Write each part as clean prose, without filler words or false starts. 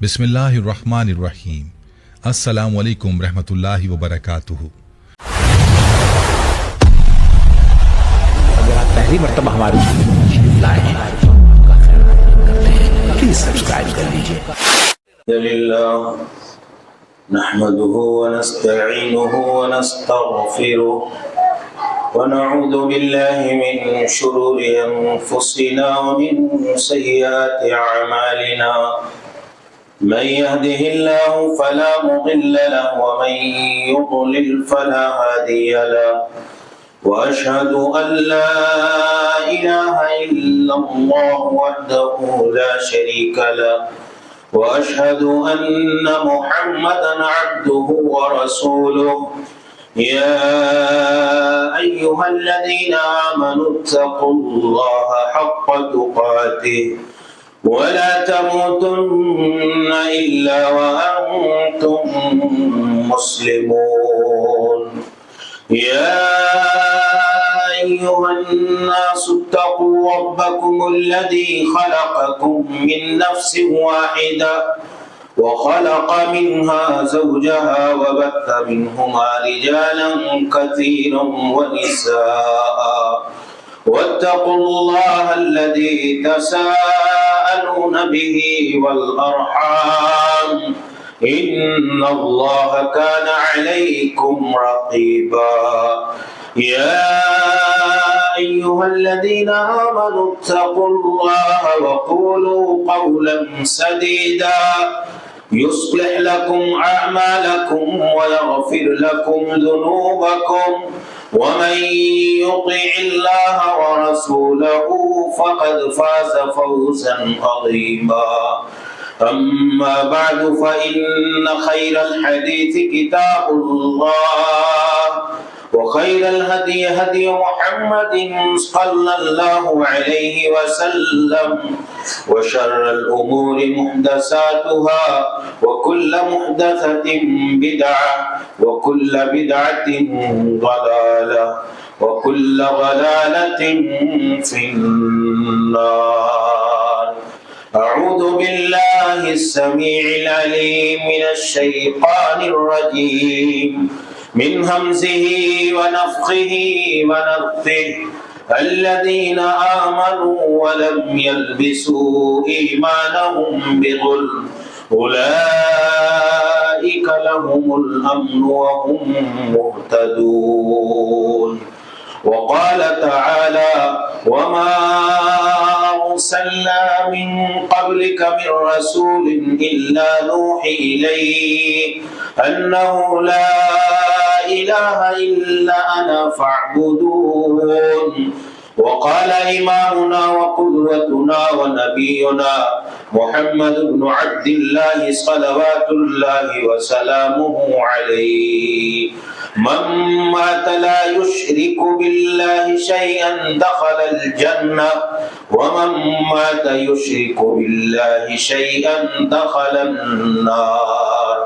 بسم اللہ الرحمن الرحیم۔ السلام علیکم رحمۃ اللہ وبرکاتہ۔ اگر آپ پہلی مرتبہ ہمارے لائے ہیں پلیز سبسکرائب کر لیجیے۔ للہ نحمده ونستعینه ونستغفره ونعوذ بالله من شرور انفسنا ومن سیئات اعمالنا، من يهده الله فلا مضل له ومن يضلل فلا هادي له، وأشهد أن لا إله إلا الله وحده لا شريك له، وأشهد أن محمدا عبده ورسوله، يا أيها الذين آمنوا اتقوا الله حق تقاته ولا تموتن إلا وأنتم مسلمون، يا أيها الناس اتقوا ربكم الذي خلقكم من نفس واحدة وخلق منها زوجها وبث منهما رجالا كثيرا ونساء، واتقوا الله الذي تساءلون به والأرحام إن الله كان عليكم رقيبا، يا أيها الذين آمنوا اتقوا الله وقولوا قولا سديدا يصلح لكم أعمالكم ويغفر لكم ذنوبكم، ومن يطع الله ورسوله فقد فاز فوزا عظيما، أما بعد فإن خير الحديث كتاب الله، وخير الهدي هدي محمد صلى الله عليه وسلم، وشر الأمور محدثاتها وكل محدثة بدعة وكل بدعة ضلالة وكل ضلالة في النار۔ أعوذ بالله السميع العليم من الشيطان الرجيم، من همزه ونفخه ونفثه، الذين آمنوا ولم يلبسوا إيمانهم بظلم أولئك لهم الأمن وهم مهتدون۔ وقال تعالى: وما أرسلنا من قبلك من رسول إلا نوحي إليه أنه لا إله إلا أنا فاعبدون۔ وقال إمامنا وقدوتنا ونبينا محمد بن عبد الله صلوات الله وسلامه عليه: من مات لا يشرك بالله شيئا دخل الجنة، ومن مات يشرك بالله شيئا دخل النار۔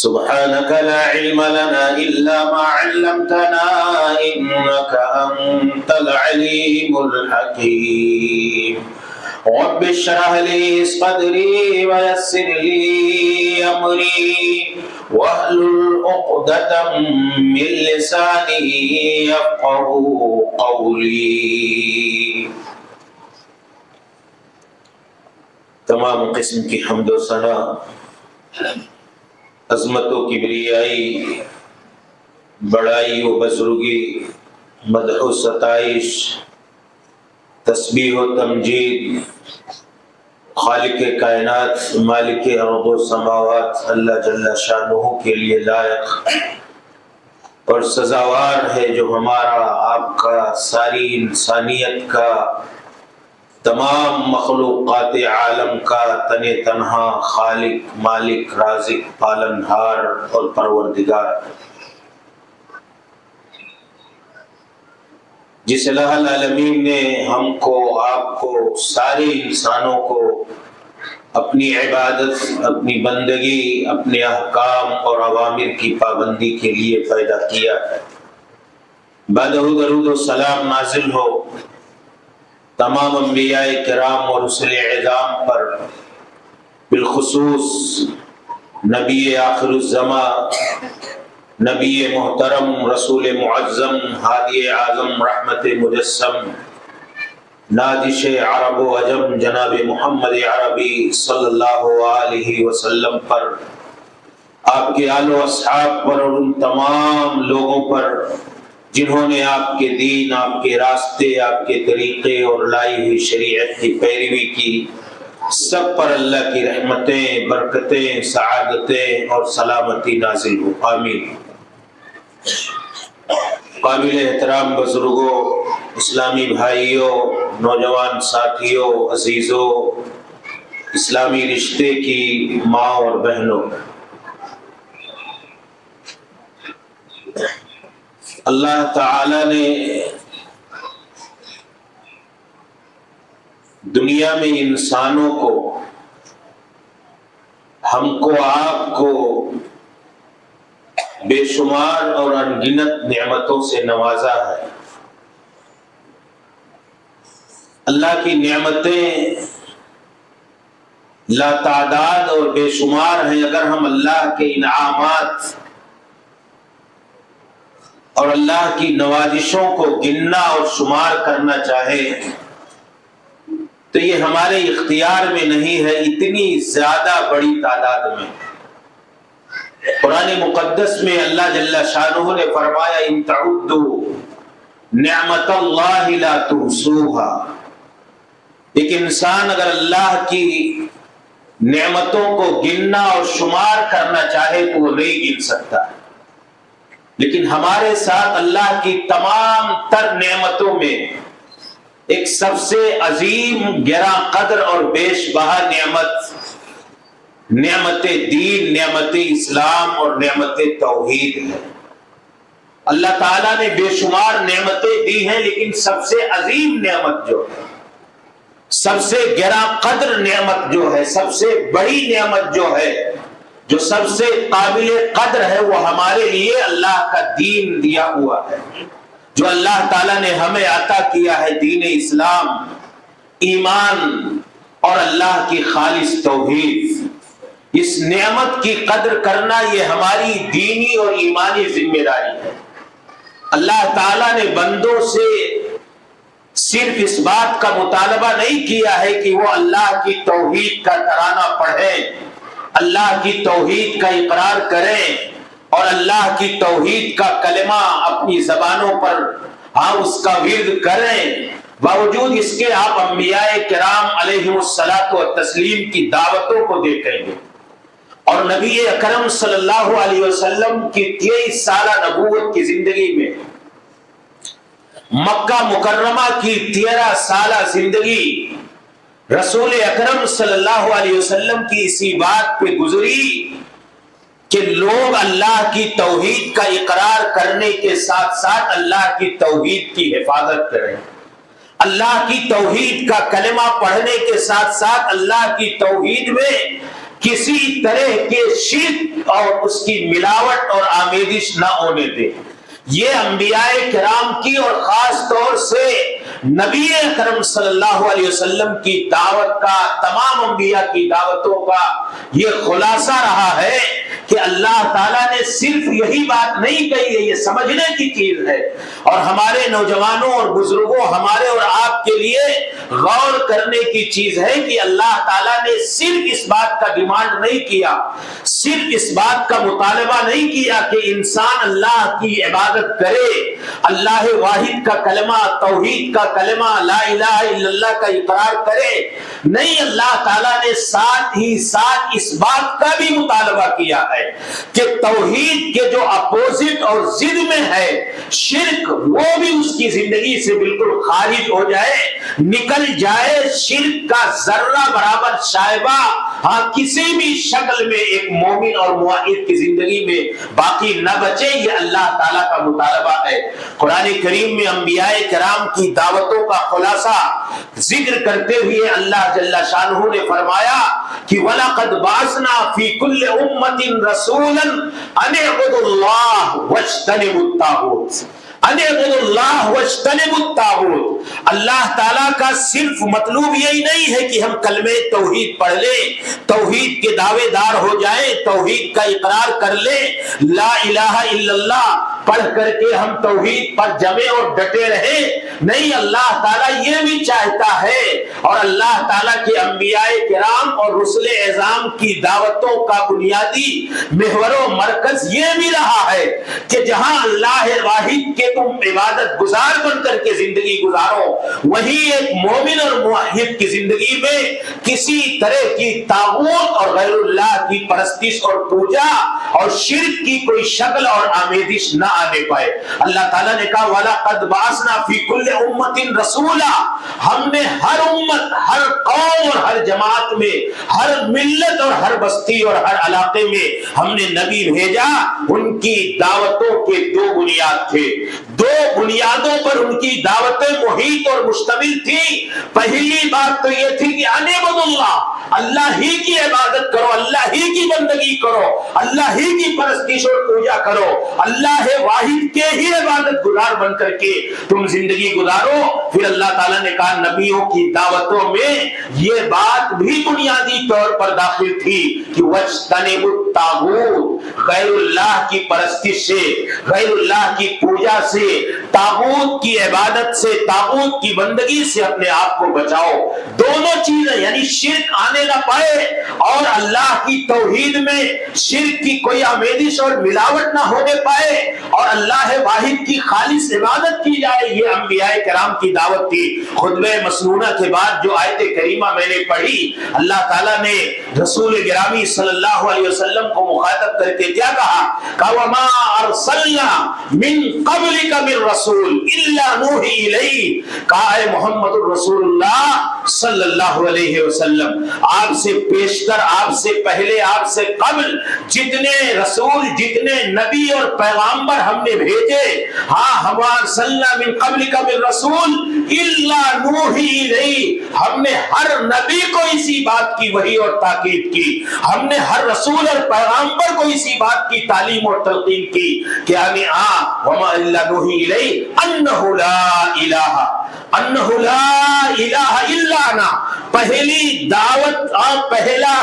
سبحانك لا علم لنا إلا ما علمتنا إنك أنت العليم الحكيم۔ رب اشرح لي صدري ويسر لي أمري واحلل عقدة من لساني يفقهوا قولي۔ تمام قسم کی حمد و ثنا، عظمت و کبریائی، بڑائی و بزرگی، مدح و ستائش، تسبیح و تمجید خالق کائنات مالک ارض و سماوات اللہ جل شانہ کے لیے لائق اور سزاوار ہے، جو ہمارا، آپ کا، ساری انسانیت کا، تمام مخلوقات عالم کا تن تنہا خالق، مالک، رازق، پالنہار اور پروردگار، جس الہ العالمین نے ہم کو، آپ کو، سارے انسانوں کو اپنی عبادت، اپنی بندگی، اپنے احکام اور اوامر کی پابندی کے لیے پیدا کیا ہے۔ درود و سلام نازل ہو تمام انبیاء کرام اور رسل اعظام پر، بالخصوص نبی آخر الزمان، نبی محترم، رسول معظم، ہادی اعظم، رحمت مجسم، نازش عرب و عجم جناب محمد عربی صلی اللہ علیہ وسلم پر، آپ کے آل و اصحاب پر اور ان تمام لوگوں پر جنہوں نے آپ کے دین، آپ کے راستے، آپ کے طریقے اور لائی ہوئی شریعت کی پیروی کی، سب پر اللہ کی رحمتیں، برکتیں، سعادتیں اور سلامتی نازل ہو، آمین۔ قابل احترام بزرگوں، اسلامی بھائیوں، نوجوان ساتھیوں، عزیزوں، اسلامی رشتے کی ماں اور بہنوں، اللہ تعالی نے دنیا میں انسانوں کو، ہم کو، آپ کو بے شمار اور انگنت نعمتوں سے نوازا ہے۔ اللہ کی نعمتیں لا تعداد اور بے شمار ہیں۔ اگر ہم اللہ کے انعامات اور اللہ کی نوازشوں کو گننا اور شمار کرنا چاہیں تو یہ ہمارے اختیار میں نہیں ہے، اتنی زیادہ بڑی تعداد میں۔ قرآن مقدس میں اللہ جل شانہ نے فرمایا ان تعدوا نعمت اللہ لا تحصوها۔ ایک انسان اگر اللہ کی نعمتوں کو گننا اور شمار کرنا چاہے تو وہ نہیں گن سکتا، لیکن ہمارے ساتھ اللہ کی تمام تر نعمتوں میں ایک سب سے عظیم، گراں قدر اور بیش بہا نعمت، نعمت دین، نعمت اسلام اور نعمت توحید ہے۔ اللہ تعالیٰ نے بے شمار نعمتیں دی ہیں، لیکن سب سے عظیم نعمت جو ہے، سب سے گراں قدر نعمت جو ہے، سب سے بڑی نعمت جو ہے، جو سب سے قابل قدر ہے، وہ ہمارے لیے اللہ کا دین دیا ہوا ہے، جو اللہ تعالیٰ نے ہمیں عطا کیا ہے، دین اسلام، ایمان اور اللہ کی خالص توحید۔ اس نعمت کی قدر کرنا یہ ہماری دینی اور ایمانی ذمہ داری ہے۔ اللہ تعالیٰ نے بندوں سے صرف اس بات کا مطالبہ نہیں کیا ہے کہ وہ اللہ کی توحید کا ترانہ پڑھیں، اللہ کی توحید کا اقرار کریں اور اللہ کی توحید کا کلمہ اپنی زبانوں پر اس کا ورد کریں۔ باوجود اس کے آپ انبیاء کرام علیہم الصلاۃ والتسلیم کی دعوتوں کو دیکھیں گے، اور نبی اکرم صلی اللہ علیہ وسلم کی 23 سالہ نبوت کی زندگی میں، مکہ مکرمہ کی 13 سالہ زندگی، رسول اکرم صلی اللہ علیہ وسلم کی اسی بات پہ گزری کہ لوگ اللہ کی توحید کا اقرار کرنے کے ساتھ ساتھ اللہ کی توحید کی حفاظت کریں، اللہ کی توحید کا کلمہ پڑھنے کے ساتھ ساتھ اللہ کی توحید میں کسی طرح کے شرک اور اس کی ملاوٹ اور آمیزش نہ ہونے دیں۔ یہ انبیاء کرام کی اور خاص طور سے نبی اکرم صلی اللہ علیہ وسلم کی دعوت کا، تمام انبیاء کی دعوتوں کا یہ خلاصہ رہا ہے کہ اللہ تعالیٰ نے صرف یہی بات نہیں کہی ہے، یہ سمجھنے کی چیز ہے، اور ہمارے نوجوانوں اور بزرگوں، ہمارے اور آپ کے لیے غور کرنے کی چیز ہے کہ اللہ تعالیٰ نے صرف اس بات کا ڈیمانڈ نہیں کیا، صرف اس بات کا مطالبہ نہیں کیا کہ انسان اللہ کی عبادت کرے، اللہ واحد کا کلمہ، توحید کا کلمہ، لا الہ الا اللہ کا اقرار کرے، نہیں، اللہ تعالیٰ نے ساتھ ہی ساتھ اس بات کا بھی مطالبہ کیا ہے کہ توحید کے جو اپوزٹ اور ضد میں ہے شرک، وہ بھی اس کی زندگی سے بالکل خارج ہو جائے، نکل جائے، شرک کا ذرہ برابر شائبہ کسی بھی شکل میں ایک مومن اور موحد کی زندگی میں باقی نہ بچے۔ یہ اللہ تعالیٰ کا مطالبہ ہے۔ قرآن کریم میں انبیاء کرام کی دعوتوں کا خلاصہ ذکر کرتے ہوئے اللہ جل شانہ نے فرمایا کہ وَلَقَدْ بَعَثْنَا فِي كُلِّ أُمَّةٍ رَسُولًا أَنِ اعْبُدُوا اللَّهَ وَاجْتَنِبُوا الطَّاغُوتَ۔ اَنِعْبُدُوا اللَّهَ وَاجْتَنِبُوا الطَّاغُوتَ، اللہ تعالیٰ کا صرف مطلوب یہی نہیں ہے کہ ہم کلمہ توحید پڑھ لیں، توحید کے دعوے دار ہو جائیں، توحید کا اقرار کر لیں، لا الہ الا اللہ پڑھ کر کے ہم توحید پر جمے اور ڈٹے رہیں۔ نہیں، اللہ تعالیٰ یہ بھی چاہتا ہے، اور اللہ تعالیٰ کے انبیاء کرام اور رسل اعظام کی دعوتوں کا بنیادی محور و مرکز یہ بھی رہا ہے کہ جہاں اللہ واحد کے تم عبادت گزار بن کر کے زندگی گزارو، وہی ایک مومن اور موحد کی زندگی میں کسی طرح کی طاغوت اور غیر اللہ کی پرستش اور پوجا اور شرک کی کوئی شکل اور آمیزش نہ آنے پائے۔ اللہ تعالیٰ نے کہا وَلَقَدْ بَعَثْنَا فِي كُلِّ أُمَّةٍ رَسُولًا، ہم نے ہر امت، ہر قوم اور ہر جماعت میں، ہر ملت اور ہر بستی اور ہر علاقے میں ہم نے نبی بھیجا۔ ان کی دعوتوں کے دو بنیاد تھے، دو بنیادوں پر ان کی دعوتیں محیط اور مشتمل تھی۔ پہلی بات تو یہ تھی کہ اعبدوا اللہ، اللہ ہی کی عبادت کرو، اللہ ہی کی بندگی کرو، اللہ ہی کی پرستش اور پوجا کرو، اللہ واحد کے ہی عبادت گزار بن کر کے تم زندگی گزارو۔ پھر اللہ تعالیٰ نے کہا نبیوں کی دعوتوں میں یہ بات بھی بنیادی طور پر داخل تھی کہ وَاجْتَنِبُوا الطَّاغُوتَ، غیر اللہ کی پرستش سے، غیر اللہ کی پوجا سے، طاغوت کی عبادت سے، طاغوت کی بندگی سے اپنے آپ کو بچاؤ۔ دونوں چیزیں یعنی شرک آنے نہ پائے اور اللہ کی توحید میں شرک کی کوئی آمیزش اور ملاوٹ نہ ہونے پائے اور اللہ واحد کی خالص عبادت کی جائے، یہ انبیاء کرام کی دعوت تھی۔ خطبہ مسنونہ کے بعد جو آیت کریمہ میں نے پڑھی، اللہ تعالیٰ نے رسول گرامی صلی اللہ علیہ وسلم کو مخاطب کر کے کیا کہا؟ وَمَا أَرْسَلْنَا مِن قَبْلِكَ مِن رَسُولٍ إِلَّا نُوحِي إِلَيْهِ، کہا اے محمد الرسول اللہ صلی اللہ علیہ وسلم، آپ سے پیشتر، آپ سے پہلے، آپ سے قبل جتنے رسول، جتنے نبی اور پیغامبر ہم نے بھیجے، ہاں ہمارا صلی من قبلِكَ مِن رسول إِلَّا نُوحِي إِلَيْهِ، ہم نے ہر نبی کو اسی بات کی وحی اور تاکید کی، ہم نے ہر رسول اور پیغامبر کو اسی بات کی تعلیم اور تلقین کی کہ ہمیں وَمَا إِلَّا نُوحِي إِلَيْهِ أَنَّهُ لَا إِلَهَ إِلَّا أَنَا، پہلی دعوت اور پہلا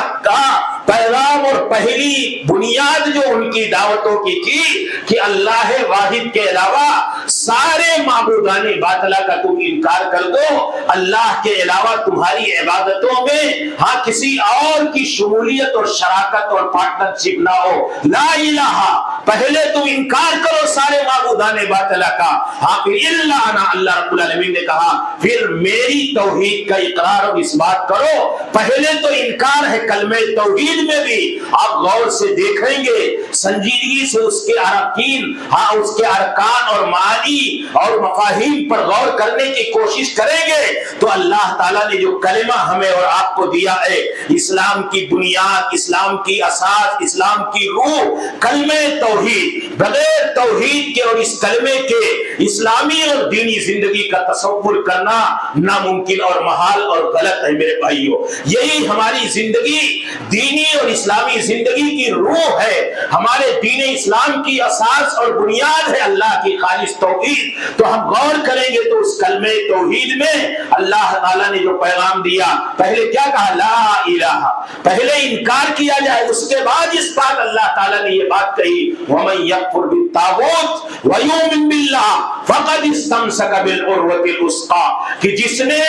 پیغام اور پہلی بنیاد جو ان کی دعوتوں کی تھی کہ اللہ واحد کے علاوہ سارے معبودان باطلہ کا تم انکار کر دو، اللہ کے علاوہ تمہاری عبادتوں میں ہاں کسی اور کی شمولیت اور شراکت اور پارٹنرشپ نہ ہو، لا الہ، پہلے تم انکار کرو سارے معبودان باطلہ کا، ہاں پھر الا انا، اللہ رب العالمین نے کہا پھر میری توحید کا اقرار اور اس بات کرو۔ پہلے تو انکار ہے کلمہ توحید میں بھی، آپ غور سے دیکھیں گے، سنجیدگی سے اس کے ارکان، ہاں اس کے ارکان اور معانی اور مفاہیم پر غور کرنے کی کوشش کریں گے تو اللہ تعالیٰ نے جو کلمہ ہمیں اور آپ کو دیا ہے، اسلام کی بنیاد، اسلام کی اساس، اسلام کی روح، کلمہ توحید، بغیر توحید کے اور اس کلمے کے اسلامی اور دینی زندگی کا تصور کرنا ناممکن اور محال اور غلط ہے میرے بھائیوں۔ یہی ہماری زندگی، دینی اور اسلامی زندگی کی روح ہے، ہمارے دین اسلام کی اساس اور بنیاد ہے اللہ کی خالص توحید۔ تو ہم غور کریں گے تو اس کلمہ توحید میں اللہ تعالیٰ نے جو پیغام دیا، پہلے کیا کہا؟ لا الہ، پہلے انکار کیا جائے، اس کے بعد اس بات اللہ تعالیٰ نے یہ بات کہی وَمَن يَكْفُرْ بِالطَّاغُوتِ وَيُؤْمِن بِاللَّهِ فَقَدِ اسْتَمْسَكَ بِالْعُرْوَةِ الْوُثْقَىٰ، کہ جس نے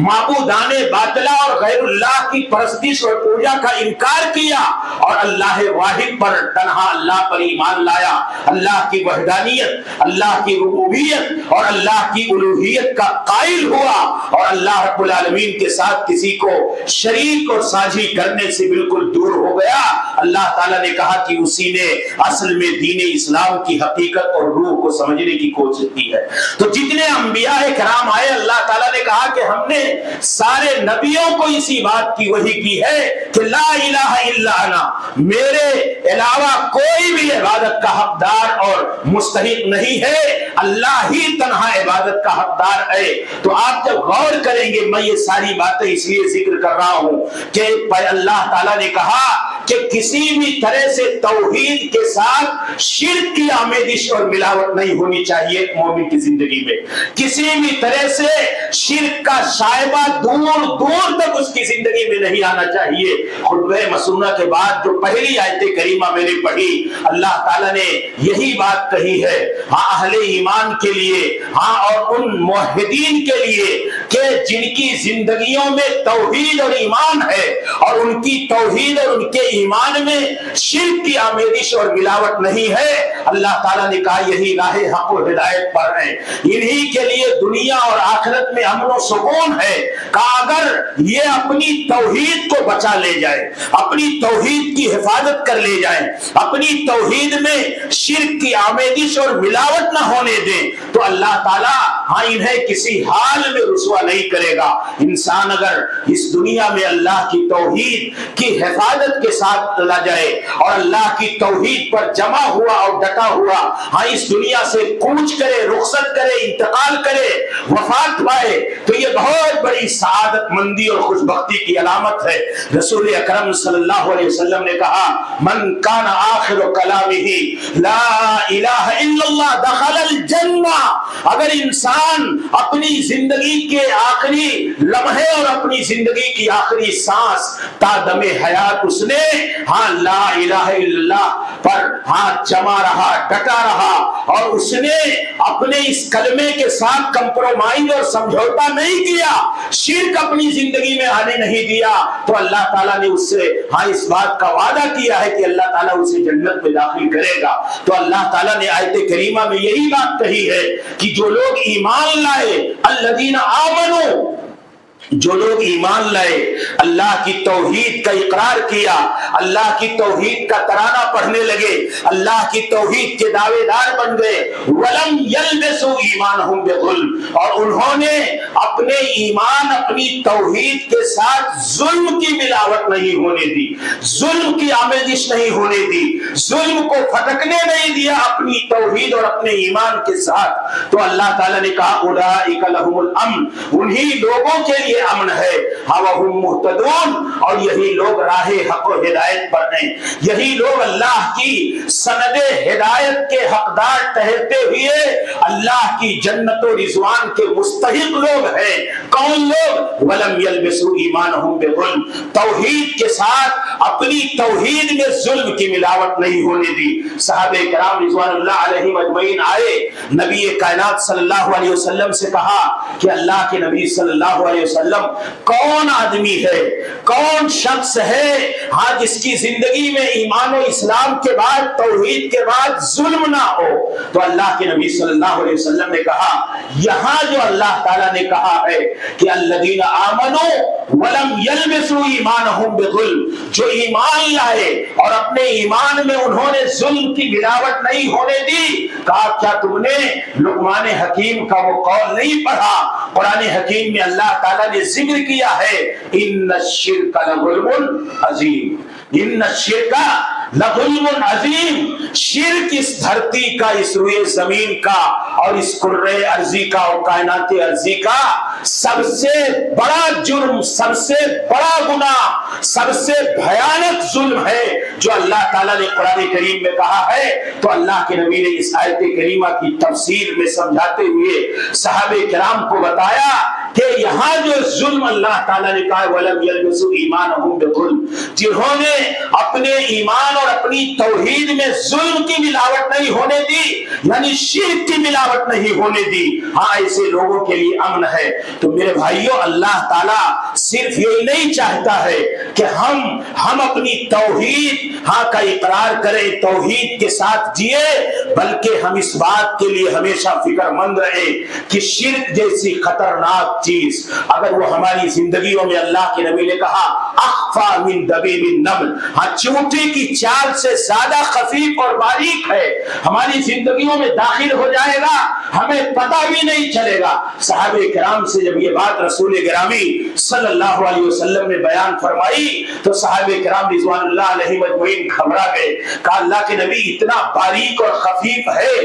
معبودان باطلہ اور غیر اللہ کی پرستش اور پوجا کا انکار کیا اور اللہ واحد پر، تنہا اللہ پر ایمان لایا، اللہ کی وحدانیت، اللہ کی ربوبیت اور اللہ کی الوہیت کا قائل ہوا اور اللہ رب العالمین کے ساتھ کسی کو شریک اور ساجھی کرنے سے بالکل دور ہو گیا، اللہ تعالیٰ نے کہا کہ اسی نے اصل میں دین اسلام کی حقیقت اور روح کو سمجھنے کی کوشش کی ہے۔ تو جتنے انبیاء کرام آئے، اللہ تعالیٰ نے کہا کہ ہم نے سارے نبیوں کو اسی بات کی وحی کی ہے کہ لا الہ الا انا، میرے علاوہ کوئی بھی عبادت کا حقدار اور مستحق نہیں ہے، اللہ ہی تنہا عبادت کا حقدار ہے۔ تو آپ جب غور کریں گے، میں یہ ساری باتیں اس لیے ذکر کر رہا ہوں کہ اللہ تعالیٰ نے کہا کہ کسی بھی طرح سے توحید کے ساتھ شرک کی آمیزش اور ملاوٹ نہیں ہونی چاہیے مومن کی زندگی میں. کسی بھی طرح سے شرک کا شائبہ دور دور تک اس کی زندگی میں نہیں آنا چاہیے. خطبہ مسنونہ کے بعد جو پہلی آیت کریمہ میں نے پڑھی، اللہ تعالیٰ نے یہی بات کہی ہے ہاں اہل ایمان کے لیے، ہاں اور ان موحدین کے لیے کہ جن کی زندگیوں میں توحید اور ایمان ہے اور ان کی توحید اور ان کے ایمان میں شرک کی آمیزش اور ملاوٹ نہیں ہے. اللہ تعالیٰ نے کہا یہی راہ حق و ہدایت پر ہیں، انہی کے لیے دنیا اور آخرت میں امن و سکون ہے. کہا اگر یہ اپنی توحید کو بچا لے جائے، اپنی توحید کی حفاظت کر لے جائیں، اپنی توحید میں شرک کی آمیزش اور ملاوٹ نہ ہونے دیں تو اللہ تعالیٰ ہاں انہیں کسی حال میں رسوا نہیں کرے گا. انسان اگر اس دنیا میں اللہ کی توحید کی حفاظت کے ساتھ چلا جائے اور اللہ کی توحید پر جمع ہوا اور ڈٹا ہوا ہاں اس دنیا سے کوچ کرے، رخصت کرے، انتقال کرے، وفات پائے تو یہ بہت بڑی سعادت مندی اور خوش بختی کی علامت ہے. رسول اکرم صلی اللہ علیہ وسلم نے کہا من کان آخر کلامہ لا الہ الا اللہ دخل الجنہ. اگر انسان اپنی زندگی کے آخری لمحے اور اپنی زندگی کی آخری سانس تا دم حیات اس نے ہاں لا الہ الا اللہ پر ہاں جمع رہا، ڈٹا رہا اور اس نے اپنے اس کلمے کے ساتھ کمپرومائز اور سمجھوتا نہیں کیا، شرک اپنی زندگی میں آنے نہیں دیا تو اللہ تعالیٰ نے اس سے ہاں اس بات کا وعدہ کیا ہے کہ اللہ تعالیٰ اسے جنت میں داخل کرے گا. تو اللہ تعالیٰ نے آیت کریمہ میں یہی بات کہی ہے کہ جو لوگ ایمان لائے الذین آمنوا، جو لوگ ایمان لائے، اللہ کی توحید کا اقرار کیا، اللہ کی توحید کا ترانہ پڑھنے لگے، اللہ کی توحید کے دعوے دار بن گئے، وَلَمْ يَلْبِسُوا إِيمَانَهُمْ بِظُلْمٍ، اور انہوں نے اپنے ایمان اپنی توحید کے ساتھ ظلم کی ملاوٹ نہیں ہونے دی، ظلم کی آمیزش نہیں ہونے دی، ظلم کو پھٹکنے نہیں دیا اپنی توحید اور اپنے ایمان کے ساتھ. تو اللہ تعالیٰ نے کہا أُولَئِكَ لَهُمُ الْأَمْنُ، انہی لوگوں کے لیے امن ہے، وَهُمْ مُهْتَدُونَ، اور یہی لوگ راہ حق و ہدایت پر ہیں، یہی لوگ اللہ کی سند ہدایت کے حقدار ٹھہرتے ہوئے اللہ کی جنت و رضوان کے مستحق لوگ ہیں. کون لوگ؟ وَلَمْ يَلْبِسُوا إِيمَانَهُمْ بِظُلْمٍ، توحید کے ساتھ اپنی توحید میں ظلم کی ملاوٹ نہیں ہونے دی. صحابہ کرام رضوان اللہ علیہم اجمعین آئے، نبی کائنات صلی اللہ علیہ وسلم سے کہا کہ اللہ کے نبی صلی اللہ علیہ وسلم کون آدمی ہے، کون شخص ہے ہاں جس کی زندگی میں ایمان و اسلام کے بعد توحید کے بعد ظلم نہ ہو؟ تو اللہ کے نبی صلی اللہ علیہ وسلم نے کہا یہاں جو اللہ تعالیٰ نے کہا ہے کہ الذین آمنوا ولم یلبسوا ایمانہم بظلم، جو ایمان لائے اور اپنے ایمان میں انہوں نے ظلم کی ملاوٹ نہیں ہونے دی. کہا کیا تم نے لقمان حکیم کا وہ قول نہیں پڑھا؟ قرآن حکیم میں اللہ تعالیٰ نے ذکر کیا ہے ان الشرک لظلم عظیم، ان الشرک لظلم عظیم، شرک اس دھرتی کا، اس روئے زمین کا اور اس کرۂ ارضی کا اور کائنات ارضی کا سب سے بڑا جرم، سب سے بڑا گناہ، سب سے بھیانک ظلم ہے جو اللہ تعالیٰ نے قرآن کریم میں کہا ہے. تو اللہ کے نبی نے اس آیت کریمہ کی تفسیر میں سمجھاتے ہوئے صحابہ کرام کو بتایا کہ یہاں جو ظلم اللہ تعالیٰ نے کہا وَلَمْ يَلْبِسُوا إِيمَانَهُمْ بِظُلْمٍ، جنہوں نے اپنے ایمان اور اپنی توحید میں ظلم کی ملاوٹ نہیں ہونے دی، یعنی شرک کی ملاوٹ نہیں ہونے دی، ہاں ایسے لوگوں کے لیے امن ہے. تو میرے بھائیوں اللہ تعالیٰ صرف یہی نہیں چاہتا ہے کہ ہم اپنی توحید ہاں کا اقرار کریں، توحید کے ساتھ جیے، بلکہ ہم اس بات کے لیے ہمیشہ فکر مند رہیں کہ شرک جیسی خطرناک چیز اگر وہ ہماری زندگیوں میں، اللہ کے نبی نے کہا اخفا من دبیب النمل، ہاں چونٹی کی چال سے زیادہ خفیف اور باریک ہے، ہماری زندگیوں میں داخل ہو جائے گا، ہمیں پتہ بھی نہیں چلے گا. صحابہ کرام سے جب یہ بات رسول گرامی صلی اللہ علیہ وسلم نے بیان فرمائی تو صحابہ کرام رضوان اللہ علیہ مجمعین گھبرا گئے. کہا اللہ کے نبی اتنا باریک اور خفیف ہے،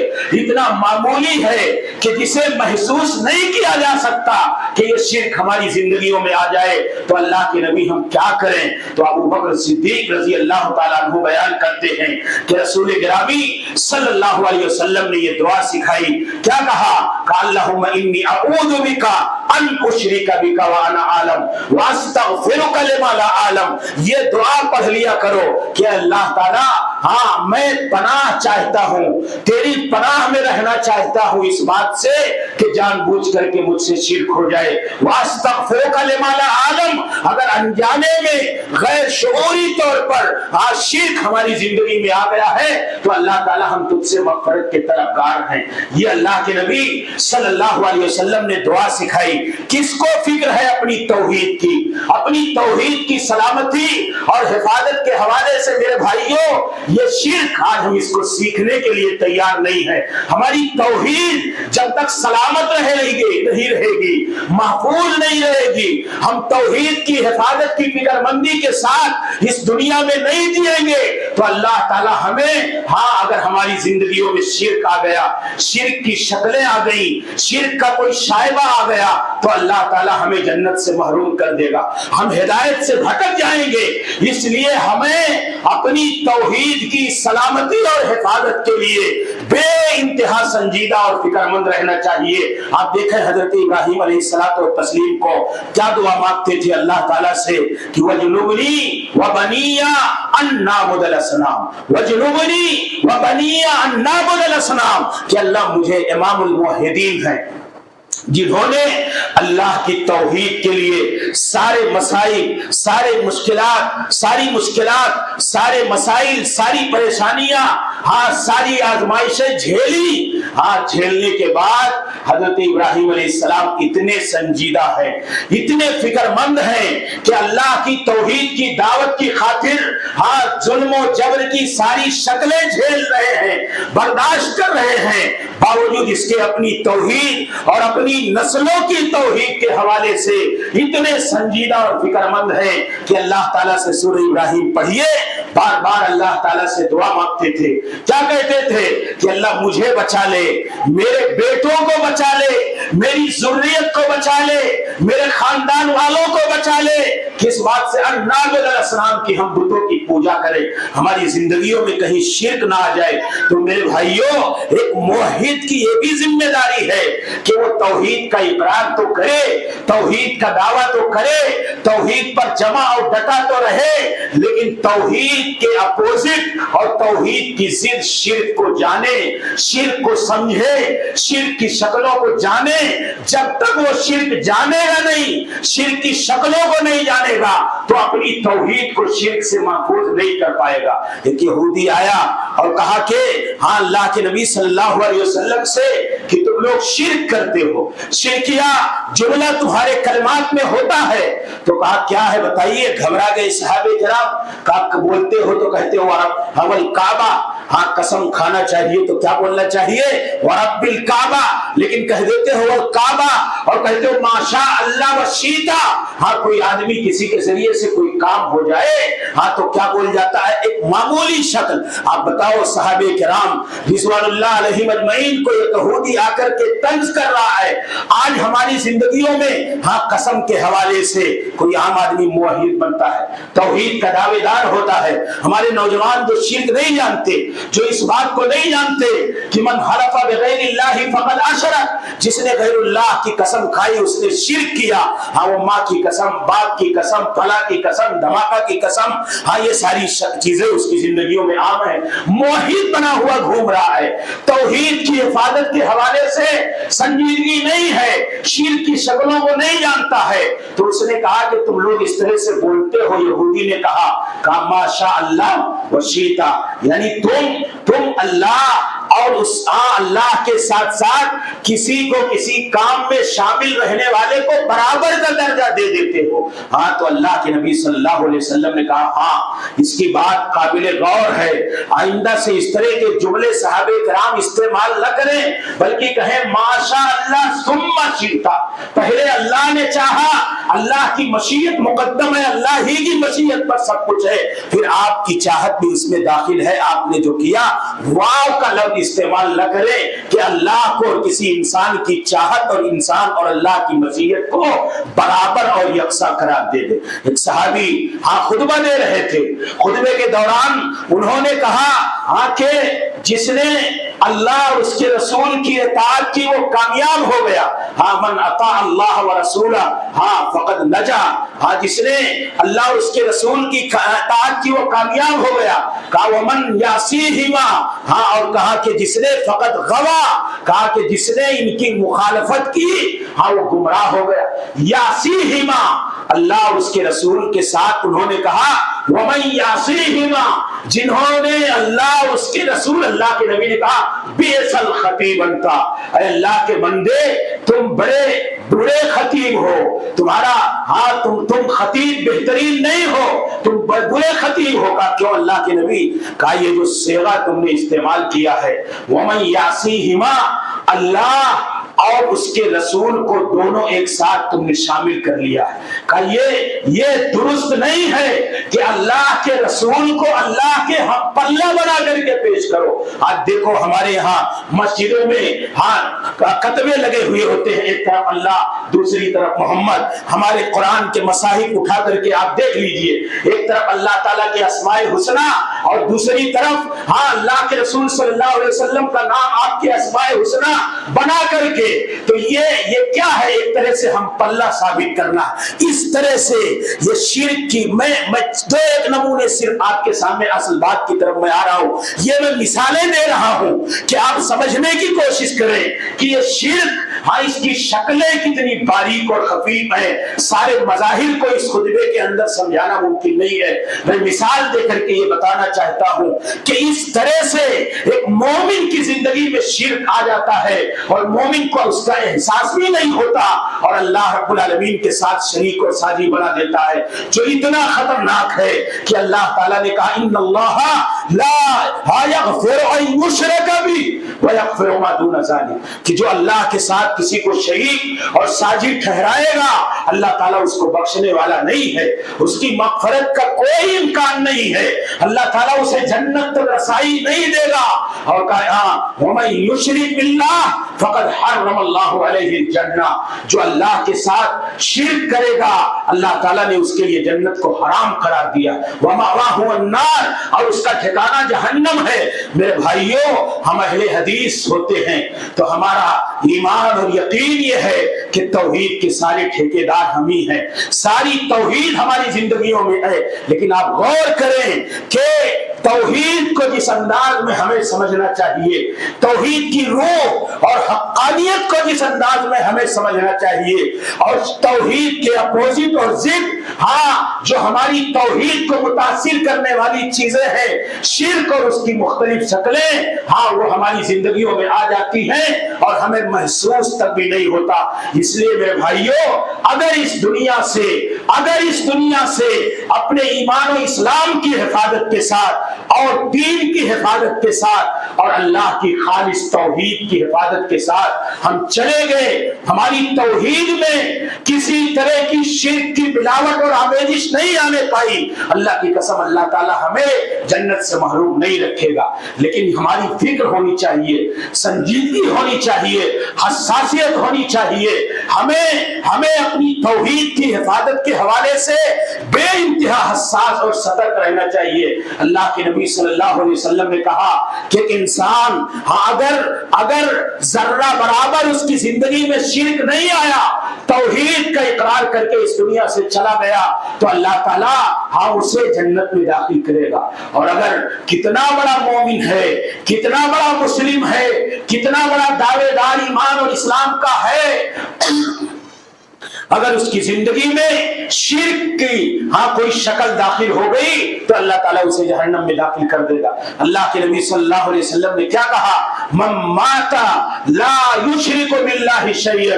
اتنا معمولی ہے کہ جسے محسوس نہیں کیا جا سکتا کہ یہ شرک ہماری زندگیوں میں آ جائے، تو اللہ کے نبی ہم کیا کریں؟ تو ابو بکر صدیق رضی اللہ تعالیٰ عنہ بیان کرتے ہیں کہ رسول گرامی صلی اللہ علیہ وسلم نے یہ دعا سکھائی. کیا کہا کہ اللہم انی اعوذ بک ان اشرک بک وانا عالم واستغفرک لما لا اعلم. یہ دعا پڑھ لیا کرو کہ اللہ تعالیٰ ہاں میں پناہ چاہتا ہوں، تیری پناہ میں رہنا چاہتا ہوں اس بات سے کہ جان بوجھ کر کے مجھ سے شرک ہو جائے. واستغفرک لما لا اعلم، اگر انجانے میں غیر شعوری طور پر شرک ہماری زندگی میں آ گیا ہے تو اللہ تعالی ہم تجھ سے مغفرت کے طلبگار ہیں. یہ اللہ کے نبی صلی اللہ علیہ وسلم نے دعا سکھائی. کس کو فکر ہے اپنی توحید کی، اپنی توحید کی سلامتی اور حفاظت کے حوالے سے میرے بھائیوں یہ شرک آج ہم اس کو سیکھنے کے لیے تیار نہیں ہے. ہماری توحید جب تک سلامت نہیں رہے گی، محفوظ نہیں رہے گی، ہم توحید کی حفاظت کی فکر مندی کے ساتھ اس دنیا میں نہیں جئیں گے تو اللہ تعالی ہمیں اگر ہماری زندگیوں میں شرک آ گیا، شرک کی شکلیں آ گئی، شرک کا کوئی شائبہ آ گیا تو اللہ تعالی ہمیں جنت سے محروم کر دے گا، ہم ہدایت سے بھٹک جائیں گے. اس لیے ہمیں اپنی توحید کی سلامتی اور حفاظت کے لیے بے انتہا سنجیدہ اور فکر مند رہنا چاہیے. آپ دیکھیں حضرت ابراہیم علیہ الصلوۃ والتسلیم کو کیا دعا مانگتے تھے اللہ تعالیٰ سے کہ وجنبنی وبنی ان نعبد الاصنام، وجنبنی وبنی ان نعبد الاصنام، کہ اللہ مجھے امام الموحدین ہیں جنہوں نے اللہ کی توحید کے لیے سارے مسائل، سارے مشکلات، سارے مسائل، ساری پریشانیاں، ساری آزمائشیں جھیلی. جھیلنے کے بعد حضرت ابراہیم علیہ السلام اتنے سنجیدہ ہیں، اتنے فکر مند ہیں کہ اللہ کی توحید کی دعوت کی خاطر ظلم و جبر کی ساری شکلیں جھیل رہے ہیں، برداشت کر رہے ہیں، باوجود اس کے اپنی توحید اور اپنی نسلوں کی توحید کے حوالے سے اتنے سنجیدہ اور فکر مند ہیں کہ اللہ تعالیٰ سے سورہ ابراہیم پڑھیے، بار بار اللہ تعالیٰ سے دعا مانگتے تھے. کیا کہتے تھے کہ اللہ مجھے بچا لے، میرے بیٹوں کو بچا لے، میری ذریت کو بچا لے، میرے خاندان والوں کو بچا لے. کس بات سے؟ ان نعبد الاصنام کی، ہم بتوں کی پوجا کریں، ہماری زندگیوں میں کہیں شرک نہ آ جائے. تو میرے بھائیوں ایک موحد کی یہ بھی ذمہ داری ہے کہ وہ توحید کا اقرار تو کرے، توحید کا دعویٰ تو کرے، توحید پر جمع اور ڈٹا تو رہے، لیکن توحید کے اپوزٹ اور توحید کی ضد شرک کو جانے، شرک کو سمجھے، شرک کی شکلوں کو جانے. جب تک وہ شرک جانے گا نہیں، شرک کی شکلوں کو نہیں جانے گا تو اپنی توحید کو شرک سے محفوظ نہیں کر پائے گا. ایک یہودی آیا اور کہا کہ اللہ کے نبی صلی اللہ علیہ وسلم سے کہ تم لوگ شرک کرتے ہو، شرکیہ جملہ تمہارے کلمات میں ہوتا ہے. تو کہا کیا ہے بتائیے. گھبرا گئے صحابہ کرام. کہا بولتے ہو تو کہتے ہو ورب الکعبہ، قسم کھانا چاہیے تو کیا بولنا چاہیے؟ ورب الکعبہ. لیکن کہہ دیتے ہو الکعبہ اور کہتے ہو ماشاء اللہ وشیتا. کوئی آدمی کسی کے ذریعے سے کوئی کام ہو جائے تو کیا بول جاتا ہے؟ ایک معمولی شکل. آپ بتاؤ صحابہ کرام رضوان اللہ علیہم اجمعین کو یہ یہودی آ کر کے طنز کر رہا ہے. آج ہماری زندگیوں میں قسم کے حوالے سے کوئی عام آدمی موحد بنتا ہے، توحید کا دعوے دار ہوتا ہے. ہمارے نوجوان جو شرک نہیں جانتے، جو اس بات کو نہیں جانتے کہ من حلف بغیر اللہ فقد اشرک، جس نے غیر اللہ کی قسم کھائی اس نے شرک کیا. وہ ماں کی قسم، باپ کی قسم، فلاں کی قسم، دھماکہ کی قسم، یہ ساری چیزیں اس کی زندگیوں میں عام ہیں. موحد بنا ہوا گھوم رہا ہے، توحید کی حفاظت کے حوالے سے سنجیدگی نہیں ہے، شرک کی شکلوں کو نہیں جانتا ہے. تو اس نے کہا کہ تم لوگ اس طرح سے بولتے ہو. یہودی نے کہا ماشاء اللہ وشیتا، یعنی تم اللہ اور اس اللہ کے ساتھ ساتھ کسی کو کسی کام میں شامل رہنے والے کو برابر کا درجہ دے دیتے ہو. تو اللہ کے نبی صلی اللہ علیہ وسلم نے کہا اس کی بات قابل غور ہے، آئندہ سے اس طرح کے جملے صحابہ کرام استعمال نہ کریں، بلکہ کہیں ماشاء اللہ ثم شئتا. پہلے اللہ نے چاہا، اللہ کی مشیت مقدم ہے، اللہ ہی کی مشیت پر سب کچھ ہے، پھر آپ کی چاہت بھی اس میں داخل ہے. آپ نے جو کیا واو کا لفظ استعمال نہ کریں کہ اللہ کو اور کسی انسان کی چاہت اور انسان اور اللہ کی مشیت کو برابر اور یکساں قرار دے دے۔ ایک صحابی خطبہ دے رہے تھے، خطبے کے دوران انہوں نے کہا کہ جس نے اللہ اور اس کے رسول کی اطاعت کی وہ کامیاب ہو گیا۔ من اطاع اللہ و رسولہ فقد نجا۔ جس نے اللہ اور اس کے رسول کی اطاعت کی وہ کامیاب ہو گیا۔ کہا ومن یعصیہما، اور کہا کہ جس نے فقد غوا، کہا کہ جس نے ان کی مخالفت کی وہ گمراہ ہو گیا۔ یعصیہما، اللہ اور اس کے رسول کے ساتھ انہوں نے کہا ومن یعصیہما، جنہوں نے اللہ اور اس کے رسول، اللہ کے نبی نے کہا بئس الخطیب انت، اے اللہ کے بندے تم بڑے برے خطیب ہو، تمہارا تم خطیب بہترین نہیں ہو، تم برے خطیب ہو۔ کہا کیوں اللہ کے نبی؟ کہا یہ جو صیغہ تم نے استعمال کیا ہے ومن یعصیہما، اللہ اور اس کے رسول کو دونوں ایک ساتھ تم نے شامل کر لیا ہے۔ کہا یہ درست نہیں ہے کہ اللہ کے رسول کو اللہ کے پلہ بنا کر کے پیش کرو۔ آج دیکھو ہمارے یہاں مسجدوں میں کتبے لگے ہوئے ہوتے ہیں، ایک طرف اللہ دوسری طرف محمد، ہمارے قرآن کے مصاحف اٹھا کر کے آپ دیکھ لیجئے، ایک طرف اللہ تعالیٰ کے اسماء الحسنی اور دوسری طرف اللہ کے رسول صلی اللہ علیہ وسلم کا نام آپ کے اسماء الحسنی بنا کر کے، تو یہ کیا ہے؟ ایک طرح سے ہم پلہ ثابت کرنا، اس طرح سے یہ شرک کی میں دو ایک نمونے صرف آپ کے سامنے، اصل بات کی طرف میں آ رہا ہوں، یہ میں مثالیں دے رہا ہوں کہ آپ سمجھنے کی کوشش کریں کہ یہ شرک اس کی شکلیں کتنی باریک اور خفیف ہیں۔ سارے مظاہر کو اس خطبے کے اندر سمجھانا ممکن نہیں ہے، میں مثال دے کر کے یہ بتانا چاہتا ہوں کہ اس طرح سے ایک مومن کی زندگی میں شرک آ جاتا ہے اور مومن کو اس کا احساس بھی نہیں ہوتا اور اللہ رب العالمین کے ساتھ شریک اور ساجی بنا دیتا ہے، جو اتنا خطرناک ہے کہ اللہ تعالیٰ نے کہا ان اللہ لا یغفر ان یشرک بہ ویغفر ما دون ذلک، کہ جو اللہ کے ساتھ کسی کو شریک اور ساجی ٹھہرائے گا اللہ تعالیٰ اس کو بخشنے والا نہیں ہے، اس کی مغفرت کا کوئی امکان نہیں ہے، اللہ تعالیٰ اسے جنت تک رسائی نہیں دے گا۔ اور کہا ومن یشرک باللہ فقد حرم اللہ علیہ الجنہ، جو اللہ کے ساتھ شرک کرے گا اللہ تعالیٰ نے اس کے لیے جنت کو حرام قرار دیا، ومأواہ النار، اور اس کا ٹھکانہ جہنم ہے۔ میرے بھائیوں، ہم اہل حدیث ہوتے ہیں تو ہمارا ایمان اور یقین یہ ہے کہ توحید کے سارے ٹھیکیدار ہم ہی ہیں، ساری توحید ہماری زندگیوں میں ہے، لیکن آپ غور کریں کہ توحید کو جس انداز میں ہمیں سمجھنا چاہیے، توحید کی روح اور حقانیت کو جس انداز میں ہمیں سمجھنا چاہیے، اور توحید کے اپوزٹ اور ضد جو ہماری توحید کو متاثر کرنے والی چیزیں ہیں، شرک اور اس کی مختلف شکلیں، وہ ہماری زندگیوں میں آ جاتی ہیں اور ہمیں محسوس تک بھی نہیں ہوتا۔ اس لیے میرے بھائیوں، اگر اس دنیا سے اپنے ایمان و اسلام کی حفاظت کے ساتھ اور دین کی حفاظت کے ساتھ اور اللہ کی خالص توحید کی حفاظت کے ساتھ ہم چلے گئے، ہماری توحید میں کسی طرح کی شرک کی ملاوٹ اور آمیزش نہیں آنے پائی، اللہ کی قسم اللہ تعالی ہمیں جنت سے محروم نہیں رکھے گا۔ لیکن ہماری فکر ہونی چاہیے، سنجیدگی ہونی چاہیے، حساسیت ہونی چاہیے، ہمیں اپنی توحید کی حفاظت کے حوالے سے بے انتہا حساس اور سترک رہنا چاہیے۔ اللہ کے نبی صلی اللہ علیہ وسلم نے کہا کہ انسان اگر ذرہ برابر اس کی زندگی میں شرک نہیں آیا، توحید کا اقرار کر کے اس دنیا سے چلا گیا، تو اللہ تعالیٰ اسے جنت میں داخل کرے گا۔ اور اگر کتنا بڑا مومن ہے، کتنا بڑا مسلم ہے، کتنا بڑا دعوے دار ایمان اور اسلام کا ہے، اگر اس کی زندگی میں شرک کی کوئی شکل داخل ہو گئی تو اللہ تعالیٰ اسے جہنم میں داخل کر دے گا۔ اللہ کے نبی صلی اللہ علیہ وسلم نے کیا کہا؟ من مات لا یشرک باللہ شیئا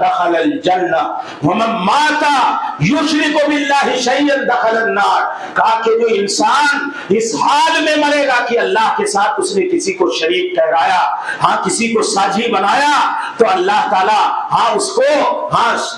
دخل الجنہ ومن مات یشرک باللہ شیئا دخل النار۔ کہا کہ جو انسان اس حال میں مرے گا کہ اللہ کے ساتھ اس نے کسی کو شریک ٹھہرایا، کسی کو ساجی بنایا، تو اللہ تعالیٰ اس کو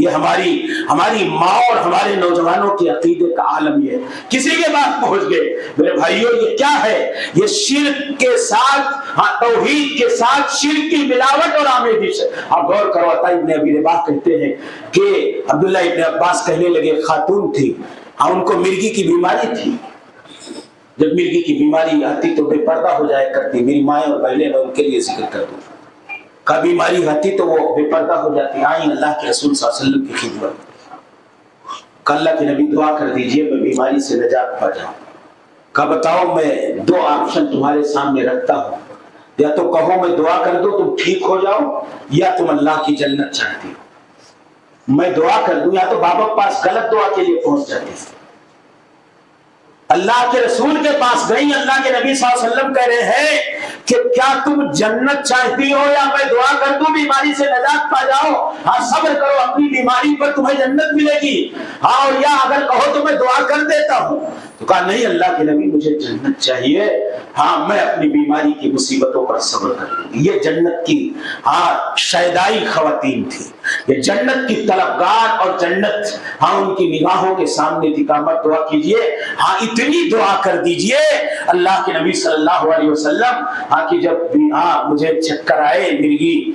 یہ ہماری ماں اور ہمارے نوجوانوں کے عقیدے کا عالم یہ ہے. کسی کے پاس پہنچ گئے. میرے بھائیوں یہ کیا ہے؟ یہ شرک کے ساتھ توحید کے ساتھ شرک کی ملاوٹ اور آمیزش ہے. آپ غور کرو، عطا ابن ابی رباح کہتے ہیں کہ عبداللہ ابن عباس کہنے لگے خاتون تھی، ان کو مرگی کی بیماری تھی. جب مرگی کی بیماری آتی تو بے پردہ ہو جایا کرتی. میری مائیں اور بہنیں میں ان کے لیے ذکر کر دوں، کا بیماری آتی تو وہ بے پردہ ہو جاتی. آئیں اللہ کے رسول صلی اللہ علیہ وسلم کی خدمت، کہ اللہ کے نبی دعا کر دیجئے میں بیماری سے نجات پا جاؤں. کہ بتاؤ میں 2 آپشن تمہارے سامنے رکھتا ہوں، یا تو کہو میں دعا کر دو تم ٹھیک ہو جاؤ، یا تم اللہ کی جنت چاہتی ہو. میں دعا کر دوں، یا تو بابا پاس غلط دعا کے لیے پہنچ جاتی. اللہ کے رسول کے پاس گئی، اللہ کے نبی صلی اللہ علیہ وسلم کہہ رہے ہیں کہ کیا تم جنت چاہتی ہو یا میں دعا کر دوں بیماری سے نجات پا جاؤ؟ ہاں صبر کرو، اپنی بیماری پر تمہیں جنت ملے گی. ہاں اور یا اگر کہو تو میں دعا کر دیتا ہوں. تو کہا نہیں اللہ کے نبی مجھے جنت چاہیے، ہاں میں اپنی بیماری کی مصیبتوں پر صبر کر دوں گی. یہ جنت کی شیدائی خواتین تھی، یہ جنت کی طلبگار اور جنت ان کی نگاہوں کے سامنے تھی. کہا مت دعا کیجئے، اتنی دعا کر دیجئے اللہ کے نبی صلی اللہ علیہ وسلم کہ جب مجھے چکر آئے مرگی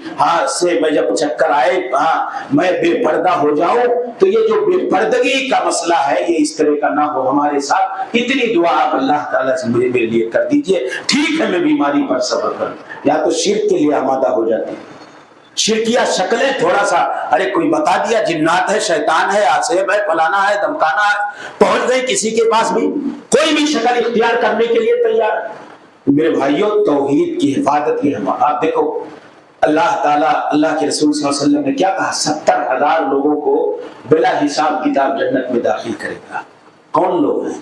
سے، میں جب چکر آئے میں بے پردہ ہو جاؤں، تو یہ جو بے پردگی کا مسئلہ ہے یہ اس طرح کا نہ ہو ہمارے ساتھ. اتنی دعا آپ اللہ تعالیٰ سے مجھے میرے لیے کر دیجئے. ٹھیک ہے میں بیماری پر صبر کروں. یا تو شرک کے لیے آمادہ ہو جاتے ہیں. شرکیہ شکلیں تھوڑا سا، ارے کوئی بتا دیا جنات ہے، شیطان ہے، آسیب ہے، فلانا ہے، دمکانا ہے، پہنچ گئے کسی کے پاس بھی کوئی بھی شکل اختیار کرنے کے لیے تیار. میرے بھائیوں توحید کی حفاظت کی ہم آپ دیکھو اللہ تعالیٰ، اللہ کے رسول صلی اللہ علیہ وسلم نے کیا کہا؟ 70,000 لوگوں کو بلا حساب کتاب جنت میں داخل کرے گا. کون لوگ ہیں؟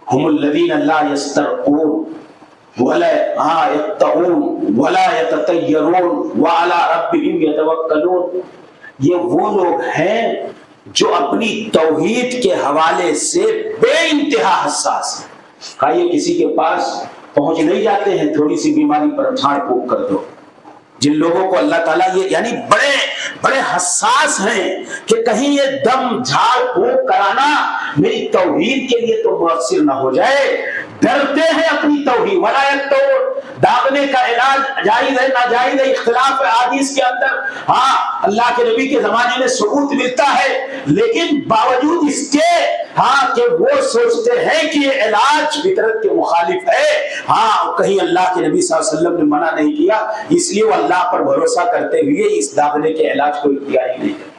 ہم الذین لا یسترقون ولا یقطعون ولا یتطیرون وعلی ربہم یتوکلون. یہ وہ لوگ ہیں جو اپنی توحید کے حوالے سے بے انتہا حساس ہیں. کہا یہ کسی کے پاس پہنچ نہیں جاتے ہیں، تھوڑی سی بیماری پر جھاڑ پھونک کر دو. جن لوگوں کو اللہ تعالیٰ یہ یعنی بڑے حساس ہیں کہ کہیں یہ دم جھاڑ پھونک کرانا میری توحید کے لیے تو مؤثر نہ ہو جائے. ڈرتے ہیں اپنی توحید. ولایت تو داغنے کا علاج جائز ہے ناجائز ہے، اختلاف حدیث کے اندر. اللہ کے نبی کے زمانے میں ثبوت ملتا ہے، لیکن باوجود اس کے کہ وہ سوچتے ہیں کہ یہ علاج فطرت کے مخالف ہے. کہیں اللہ کے نبی صلی اللہ علیہ وسلم نے منع نہیں کیا، اس لیے وہ اللہ پر بھروسہ کرتے ہوئے اس داغنے کے علاج کو اختیار ہی نہیں کرتے.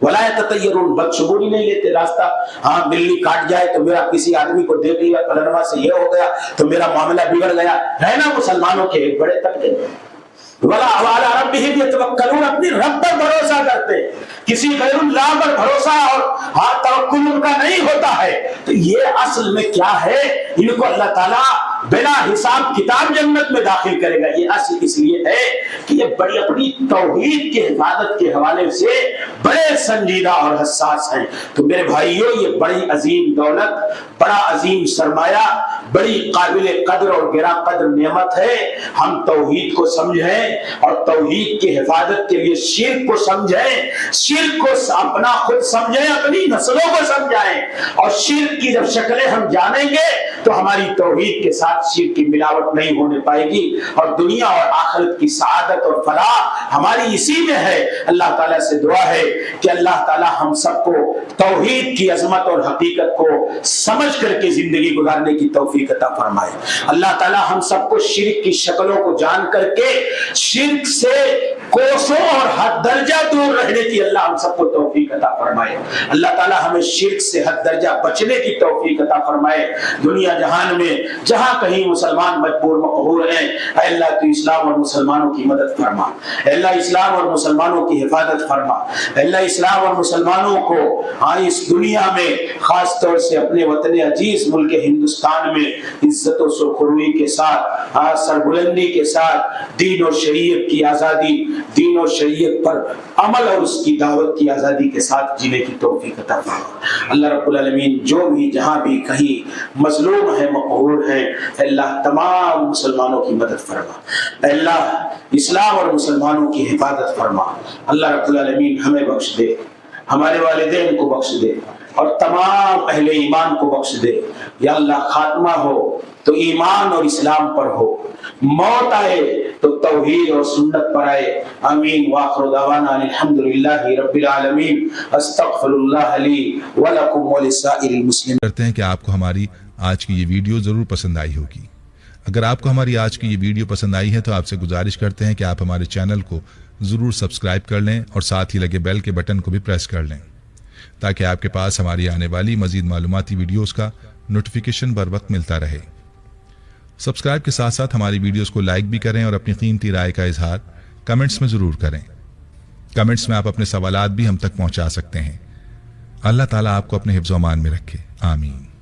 ولا یتطیرون بدشگونی نہیں لیتے. راستہ بلی کاٹ جائے تو میرا کسی آدمی کو دیکھ لیا فلانوا سے یہ ہو گیا تو میرا معاملہ بگڑ گیا. ہے نا مسلمانوں کے ایک بڑے طبقے. ولا علی ربہم یتوکلون، اپنی رب پر بھروسہ کرتے، کسی غیر اللہ پر بھروسہ اور توکل ان کا نہیں ہوتا ہے. تو یہ اصل میں کیا ہے؟ ان کو اللہ تعالیٰ بلا حساب کتاب جنت میں داخل کرے گا. یہ اصل اس لیے ہے کہ یہ بڑی اپنی توحید کی حفاظت کے حوالے سے بڑے سنجیدہ اور حساس ہیں. تو میرے بھائیوں یہ بڑی عظیم دولت، بڑا عظیم سرمایہ، بڑی قابل قدر اور گراں قدر نعمت ہے. ہم توحید کو سمجھیں اور توحید کی حفاظت کے لیے شرک کو سمجھیں، شرک کو اپنا خود سمجھیں، اپنی نسلوں کو سمجھائیں. اور شرک کی جب شکلیں ہم جانیں گے تو ہماری توحید کے ساتھ شرک کی ملاوٹ نہیں ہونے پائے گی، اور دنیا اور آخرت کی سعادت اور فلاح ہماری اسی میں ہے. اللہ تعالیٰ سے دعا ہے کہ اللہ تعالیٰ ہم سب کو توحید کی عظمت اور حقیقت کو سمجھ کر کے زندگی گزارنے کی توفیق عطا فرمائے. اللہ تعالیٰ ہم سب کو شرک کی شکلوں کو جان کر کے شرک سے کوسوں اور حد درجہ دور رہنے کی اللہ ہم سب کو توفیق عطا فرمائے. اللہ تعالیٰ ہمیں شرک سے حد درجہ بچنے کی توفیق عطا فرمائے. دنیا جہان میں جہاں کہیں مسلمان مجبور مقہور ہیں، اے اللہ تو اسلام اور مسلمانوں کی مدد فرما. اے اللہ اسلام اور مسلمانوں کی حفاظت فرما. اے اللہ اسلام اور مسلمانوں کو اس دنیا میں خاص طور سے اپنے وطن عزیز ملک ہندوستان میں عزت و سرخروئی کے ساتھ، سربلندی کے ساتھ دین اور شریعت کی آزادی، دین اور شریعت پر عمل اور اس کی دعوت کی آزادی کے ساتھ جینے کی توفیق عطا فرما. اللہ رب العالمین جو بھی جہاں بھی کہیں مظلوم ہے مقہور ہے، اللہ تمام مسلمانوں کی مدد فرما. اللہ اسلام اور مسلمانوں کی حفاظت فرما. اللہ رب العالمین ہمیں بخش دے. ہمارے والدین کو بخش دے اور تمام اہل ایمان کو بخش دے یا اللہ خاتمہ ہو تو ایمان اور اسلام پر ہو، موت آئے تو توحید اور سنت پر آئے، آمین وآخر دعوانا الحمدللہ رب العالمین، استغفر اللہ لی ولکم ولسائر المسلمین۔ کرتے ہیں کہ آپ کو ہماری آج کی یہ ویڈیو ضرور پسند آئی ہوگی۔ اگر آپ کو ہماری آج کی یہ ویڈیو پسند آئی ہے تو آپ سے گزارش کرتے ہیں کہ آپ ہمارے چینل کو ضرور سبسکرائب کر لیں اور ساتھ ہی لگے بیل کے بٹن کو بھی پریس کر لیں تاکہ آپ کے پاس ہماری آنے والی مزید معلوماتی ویڈیوز کا نوٹیفیکیشن بر وقت ملتا رہے۔ سبسکرائب کے ساتھ ساتھ ہماری ویڈیوز کو لائک بھی کریں اور اپنی قیمتی رائے کا اظہار کمنٹس میں ضرور کریں۔ کمنٹس میں آپ اپنے سوالات بھی ہم تک پہنچا سکتے ہیں۔ اللہ تعالیٰ آپ کو اپنے حفظ و امان میں رکھے، آمین۔